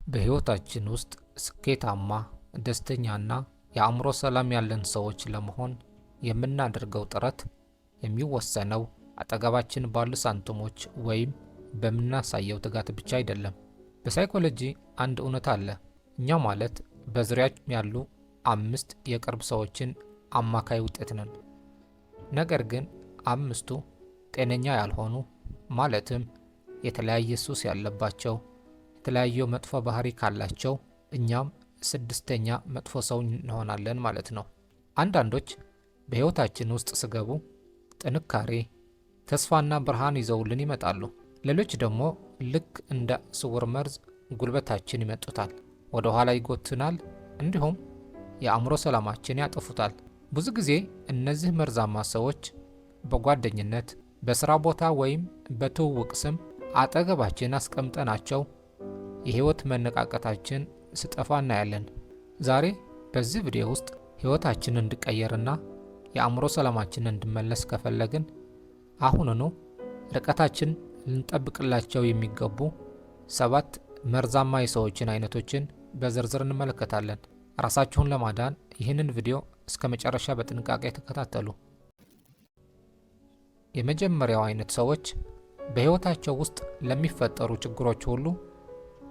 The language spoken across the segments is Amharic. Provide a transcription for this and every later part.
በሕይወታችን ውስጥ ስኬታማ፣ ደስተኛና የአእምሮ ሰላም ያለን ሰዎች ለመሆን የምናደርገው ጥረት የሚወሰነው አጠገባችን ባሉ ሳንቲሞች ወይም በምናሳየው ትጋት ብቻ አይደለም። በሳይኮሎጂ አንድ እውነት አለ። እኛ ማለት በዙሪያችን ያሉ 5 የቅርብ ሰዎችን አማካይ ውጤት ነን። ነገር ግን 5ቱ ጤነኛ ያልሆኑ ማለትም የተለያየ ሱስ ያለባቸው፣ የተለያየ መጥፎ ባህሪ ካላቸው እኛም 6ኛ መጥፎ ሰው እንሆናለን ማለት ነው። አንዳንዶች በሕይወታችን ውስጥ ሲገቡ ጥንካሬ፣ ተስፋና ብርሃን ይዘውልን ይመጣሉ። ሌሎች ደግሞ ልክ እንደ ስውር መርዝ ጉልበታችን ይመጡታል፣ ወደ ኋላ ይጎትናል፣ እንዲሁም የአእምሮ ሰላማችን ያጠፉታል። ብዙ ጊዜ እነዚህ መርዛማ ሰዎች በጓደኝነት፣ በሥራ ቦታ ወይም በትውውቅ ስም አጠገባችን አስቀምጠናቸው የሕይወት መነቃቀታችን ስጠፋ እናያለን። ዛሬ በዚህ ቪዲዮ ውስጥ ሕይወታችንን እንዲቀየርና የአእምሮ ሰላማችንን እንዲመለስ ከፈለግን አሁኑኑ ርቀታችን ልንጠብቅላቸው የሚገቡ 7 መርዛማ የሰዎችን አይነቶችን በዝርዝር እንመለከታለን። ራሳችሁን ለማዳን ይህንን ቪዲዮ እስከ መጨረሻ በጥንቃቄ ተከታተሉ። የመጀመሪያው አይነት ሰዎች በሕይወታቸው ውስጥ ለሚፈጠሩ ችግሮች ሁሉ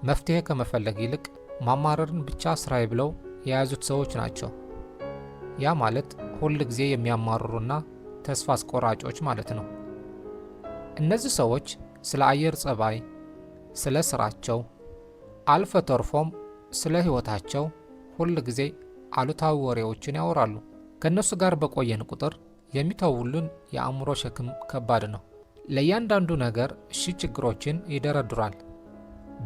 መፍትሄ ከመፈለግ ይልቅ ማማረርን ብቻ ስራዬ ብለው የያዙት ሰዎች ናቸው። ያ ማለት ሁል ጊዜ የሚያማርሩና ተስፋ አስቆራጮች ማለት ነው። እነዚህ ሰዎች ስለ አየር ጸባይ፣ ስለ ስራቸው፣ አልፎ ተርፎም ስለ ሕይወታቸው ሁል ጊዜ አሉታዊ ወሬዎችን ያወራሉ። ከእነሱ ጋር በቆየን ቁጥር የሚተውሉን የአእምሮ ሸክም ከባድ ነው። ለእያንዳንዱ ነገር ችግሮችን ይደረድራል።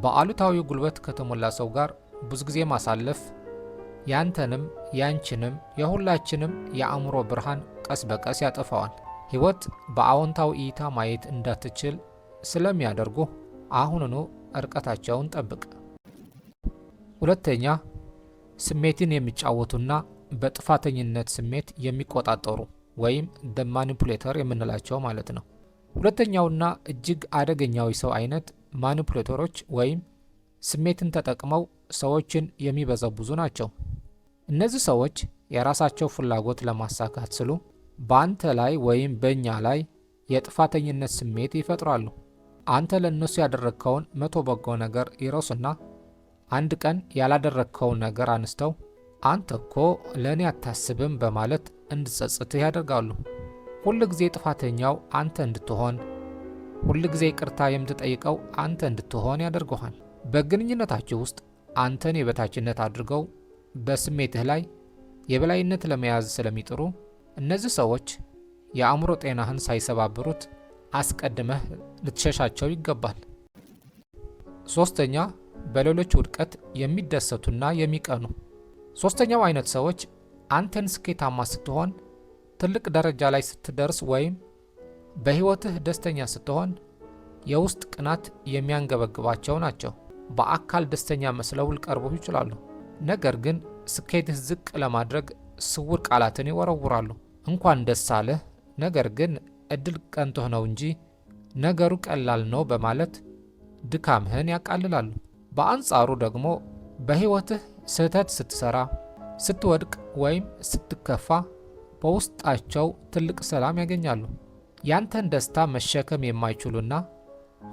በአሉታዊ ጉልበት ከተሞላ ሰው ጋር ብዙ ጊዜ ማሳለፍ ያንተንም ያንቺንም የሁላችንም የአእምሮ ብርሃን ቀስ በቀስ ያጠፋዋል። ሕይወት በአዎንታዊ እይታ ማየት እንዳትችል ስለሚያደርጉ አሁኑኑ ርቀታቸውን ጠብቅ። ሁለተኛ፣ ስሜትን የሚጫወቱና በጥፋተኝነት ስሜት የሚቆጣጠሩ ወይም ማኒፑሌተር የምንላቸው ማለት ነው። ሁለተኛውና እጅግ አደገኛው ሰው አይነት ማኒፑሌተሮች ወይም ስሜትን ተጠቅመው ሰዎችን የሚበዘብዙ ናቸው። እነዚህ ሰዎች የራሳቸው ፍላጎት ለማሳካት ሲሉ በአንተ ላይ ወይም በእኛ ላይ የጥፋተኝነት ስሜት ይፈጥራሉ። አንተ ለእነሱ ያደረግከውን 100 በጎ ነገር ይረሱና አንድ ቀን ያላደረግከውን ነገር አንስተው አንተ እኮ ለእኔ አታስብም በማለት እንድትጸጽትህ ያደርጋሉ። ሁል ጊዜ ጥፋተኛው አንተ እንድትሆን፣ ሁል ጊዜ ይቅርታ የምትጠይቀው አንተ እንድትሆን ያደርገዋል። በግንኙነታችሁ ውስጥ አንተን የበታችነት አድርገው በስሜትህ ላይ የበላይነት ለመያዝ ስለሚጥሩ እነዚህ ሰዎች የአእምሮ ጤናህን ሳይሰባብሩት አስቀድመህ ልትሸሻቸው ይገባል። ሶስተኛ፣ በሌሎች ውድቀት የሚደሰቱና የሚቀኑ። ሶስተኛው አይነት ሰዎች አንተን ስኬታማ ስትሆን፣ ትልቅ ደረጃ ላይ ስትደርስ ወይም በሕይወትህ ደስተኛ ስትሆን የውስጥ ቅናት የሚያንገበግባቸው ናቸው። በአካል ደስተኛ መስለው ሊቀርቡ ይችላሉ፣ ነገር ግን ስኬትህ ዝቅ ለማድረግ ስውር ቃላትን ይወረውራሉ። እንኳን ደስ አለህ፣ ነገር ግን እድል ቀንቶህ ነው እንጂ ነገሩ ቀላል ነው በማለት ድካምህን ያቃልላሉ። በአንጻሩ ደግሞ በሕይወትህ ስህተት ስትሰራ፣ ስትወድቅ ወይም ስትከፋ በውስጣቸው ትልቅ ሰላም ያገኛሉ። ያንተን ደስታ መሸከም የማይችሉና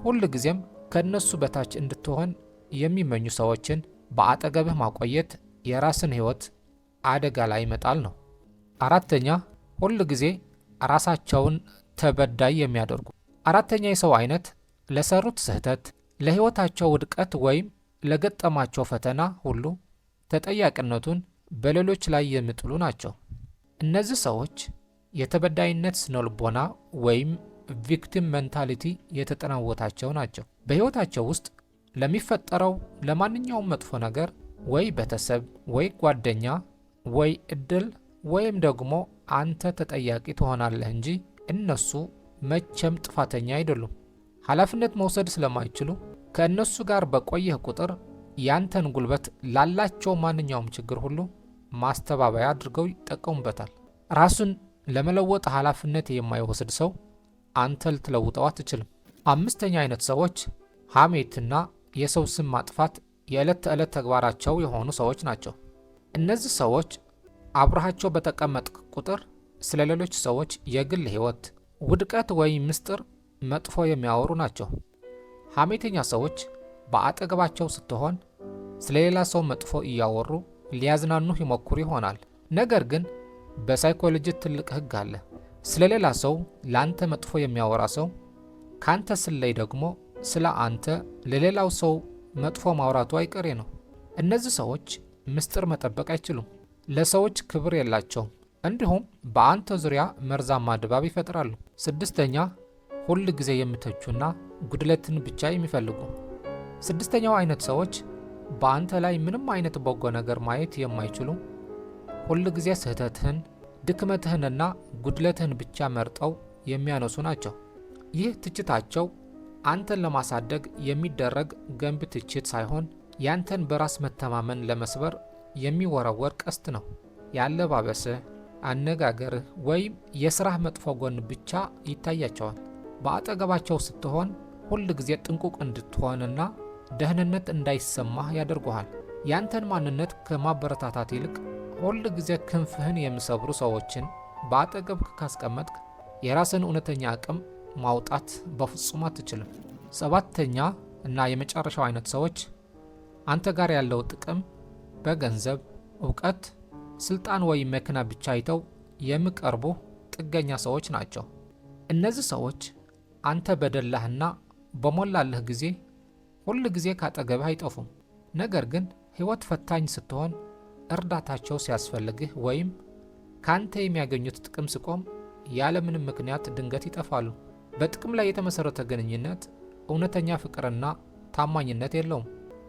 ሁል ጊዜም ከእነሱ በታች እንድትሆን የሚመኙ ሰዎችን በአጠገብህ ማቆየት የራስን ሕይወት አደጋ ላይ መጣል ነው። አራተኛ፣ ሁል ጊዜ ራሳቸውን ተበዳይ የሚያደርጉ። አራተኛ የሰው አይነት ለሰሩት ስህተት፣ ለሕይወታቸው ውድቀት ወይም ለገጠማቸው ፈተና ሁሉ ተጠያቂነቱን በሌሎች ላይ የሚጥሉ ናቸው። እነዚህ ሰዎች የተበዳይነት ስነልቦና ወይም ቪክቲም ሜንታሊቲ የተጠናወታቸው ናቸው። በሕይወታቸው ውስጥ ለሚፈጠረው ለማንኛውም መጥፎ ነገር ወይ ቤተሰብ ወይ ጓደኛ ወይ እድል ወይም ደግሞ አንተ ተጠያቂ ትሆናለህ እንጂ እነሱ መቼም ጥፋተኛ አይደሉም። ኃላፊነት መውሰድ ስለማይችሉ ከእነሱ ጋር በቆየህ ቁጥር ያንተን ጉልበት ላላቸው ማንኛውም ችግር ሁሉ ማስተባበያ አድርገው ይጠቀሙበታል። ራሱን ለመለወጥ ኃላፊነት የማይወስድ ሰው አንተ ልትለውጠው አትችልም። 5ኛ አይነት ሰዎች ሐሜትና የሰው ስም ማጥፋት የዕለት ተዕለት ተግባራቸው የሆኑ ሰዎች ናቸው። እነዚህ ሰዎች አብረሃቸው በተቀመጥክ ቁጥር ስለ ሌሎች ሰዎች የግል ሕይወት፣ ውድቀት ወይም ምስጢር መጥፎ የሚያወሩ ናቸው። ሐሜተኛ ሰዎች በአጠገባቸው ስትሆን ስለ ሌላ ሰው መጥፎ እያወሩ ሊያዝናኑህ ይሞክሩ ይሆናል። ነገር ግን በሳይኮሎጂ ትልቅ ሕግ አለ። ስለ ሌላ ሰው ለአንተ መጥፎ የሚያወራ ሰው ካንተ ስለይ ደግሞ ስለ አንተ ለሌላው ሰው መጥፎ ማውራቱ አይቀሬ ነው። እነዚህ ሰዎች ምስጢር መጠበቅ አይችሉም፣ ለሰዎች ክብር የላቸውም፣ እንዲሁም በአንተ ዙሪያ መርዛማ ድባብ ይፈጥራሉ። ስድስተኛ፣ ሁል ጊዜ የሚተቹና ጉድለትን ብቻ የሚፈልጉ። ስድስተኛው አይነት ሰዎች በአንተ ላይ ምንም አይነት በጎ ነገር ማየት የማይችሉ፣ ሁል ጊዜ ስህተትህን፣ ድክመትህንና ጉድለትህን ብቻ መርጠው የሚያነሱ ናቸው። ይህ ትችታቸው አንተን ለማሳደግ የሚደረግ ገንቢ ትችት ሳይሆን ያንተን በራስ መተማመን ለመስበር የሚወረወር ቀስት ነው። የአለባበስህ፣ አነጋገርህ ወይም የስራህ መጥፎ ጎን ብቻ ይታያቸዋል። በአጠገባቸው ስትሆን ሁል ጊዜ ጥንቁቅ እንድትሆንና ደህንነት እንዳይሰማህ ያደርጉሃል። ያንተን ማንነት ከማበረታታት ይልቅ ሁል ጊዜ ክንፍህን የሚሰብሩ ሰዎችን በአጠገብህ ካስቀመጥክ የራስን እውነተኛ አቅም ማውጣት በፍጹም አትችልም። ሰባተኛ እና የመጨረሻው አይነት ሰዎች አንተ ጋር ያለው ጥቅም በገንዘብ፣ እውቀት፣ ስልጣን ወይም መኪና ብቻ አይተው የሚቀርቡ ጥገኛ ሰዎች ናቸው። እነዚህ ሰዎች አንተ በደላህና በሞላልህ ጊዜ ሁል ጊዜ ካጠገብህ አይጠፉም። ነገር ግን ሕይወት ፈታኝ ስትሆን፣ እርዳታቸው ሲያስፈልግህ ወይም ካንተ የሚያገኙት ጥቅም ሲቆም ያለምንም ምክንያት ድንገት ይጠፋሉ። በጥቅም ላይ የተመሰረተ ግንኙነት እውነተኛ ፍቅርና ታማኝነት የለውም።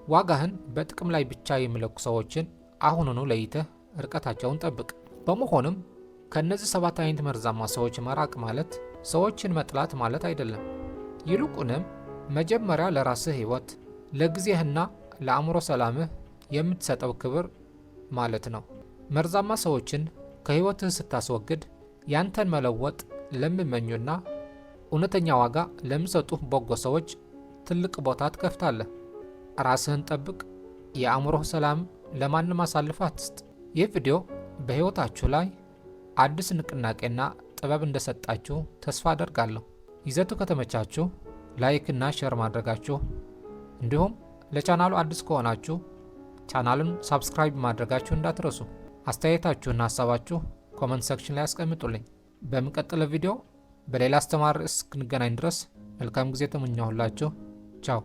ዋጋህን በጥቅም ላይ ብቻ የሚለኩ ሰዎችን አሁኑኑ ለይተህ ርቀታቸውን ጠብቅ። በመሆኑም ከእነዚህ 7 አይነት መርዛማ ሰዎች መራቅ ማለት ሰዎችን መጥላት ማለት አይደለም። ይልቁንም መጀመሪያ ለራስህ ሕይወት፣ ለጊዜህና ለአእምሮ ሰላምህ የምትሰጠው ክብር ማለት ነው። መርዛማ ሰዎችን ከሕይወትህ ስታስወግድ ያንተን መለወጥ ለሚመኙና እውነተኛ ዋጋ ለሚሰጡህ በጎ ሰዎች ትልቅ ቦታ ትከፍታለህ። ራስህን ጠብቅ። የአእምሮህ ሰላም ለማንም አሳልፈህ አትስጥ። ይህ ቪዲዮ በሕይወታችሁ ላይ አዲስ ንቅናቄና ጥበብ እንደሰጣችሁ ተስፋ አደርጋለሁ። ይዘቱ ከተመቻችሁ ላይክ እና ሼር ማድረጋችሁ እንዲሁም ለቻናሉ አዲስ ከሆናችሁ ቻናሉን ሳብስክራይብ ማድረጋችሁ እንዳትረሱ። አስተያየታችሁና ሀሳባችሁ ኮመንት ሴክሽን ላይ አስቀምጡልኝ። በሚቀጥለው ቪዲዮ በሌላ አስተማሪ ርዕስ እስክንገናኝ ድረስ መልካም ጊዜ ተመኘሁላችሁ። ቻው።